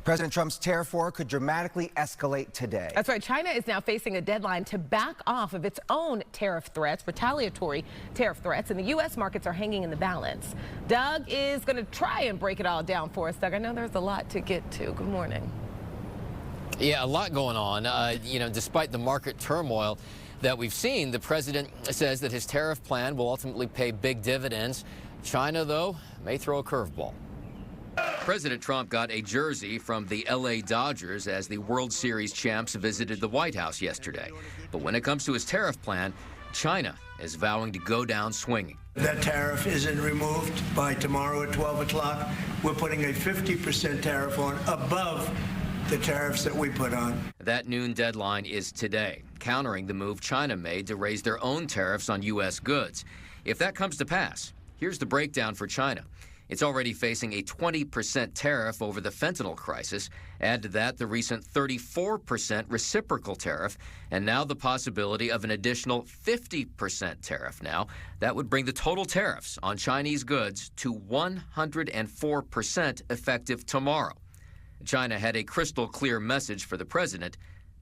President Trump's tariff war could dramatically escalate today. That's right. China is now facing a deadline to back off of its own tariff threats, retaliatory tariff threats, and the U.S. markets are hanging in the balance. Doug is going to try and break it all down for us. Doug, I know there's a lot to get to. Good morning. Yeah, a lot going on. Despite the market turmoil that we've seen, the president says that his tariff plan will ultimately pay big dividends. China, though, may throw a curveball. President Trump got a jersey from the LA Dodgers as the World Series champs visited the White House yesterday. But when it comes to his tariff plan, China is vowing to go down swinging. That tariff isn't removed by tomorrow at 12 o'clock. We're putting a 50% tariff on above the tariffs that we put on. That noon deadline is today, countering the move China made to raise their own tariffs on U.S. goods. If that comes to pass, here's the breakdown for China. It's already facing a 20% tariff over the fentanyl crisis. Add to that the recent 34% reciprocal tariff, and now the possibility of an additional 50% tariff. Now, that would bring the total tariffs on Chinese goods to 104% effective tomorrow. China had a crystal clear message for the president.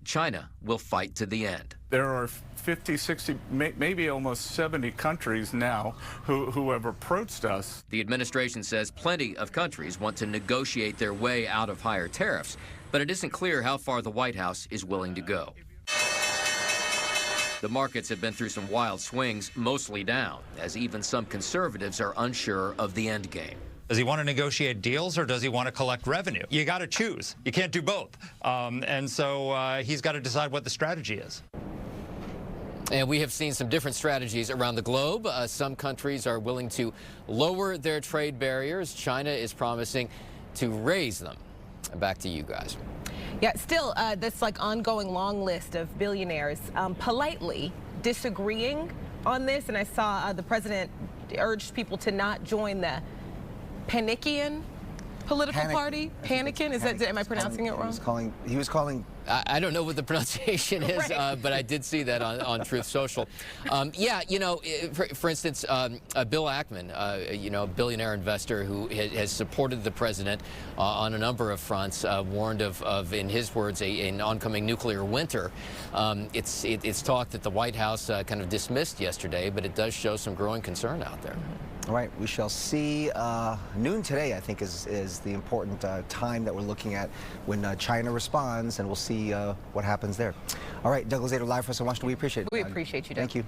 China will fight to the end. There are 50, 60, maybe almost 70 countries now who have approached us. The administration says plenty of countries want to negotiate their way out of higher tariffs, but it isn't clear how far the White House is willing to go. The markets have been through some wild swings, mostly down, as even some conservatives are unsure of the end game. Does he want to negotiate deals or does he want to collect revenue? You got to choose. You can't do both. And so he's got to decide what the strategy is. And we have seen some different strategies around the globe. Some countries are willing to lower their trade barriers. China is promising to raise them. Back to you guys. Yeah, still, this ongoing long list of billionaires politely disagreeing on this. And I saw the president urged people to not join the Panikian political party. Panikin? Is that? Am I pronouncing it wrong? He was calling. I don't know what the pronunciation is, right. But I did see that on Truth Social. Yeah, for instance, Bill Ackman, a billionaire investor who has supported the president on a number of fronts, warned of, in his words, an oncoming nuclear winter. It's talk that the White House kind of dismissed yesterday, but it does show some growing concern out there. All right, we shall see. Noon today, I think, is the important time that we're looking at when China responds, and we'll see what happens there. All right, Douglas Zader live for us in Washington. We appreciate it. We appreciate you, Doug. Thank you.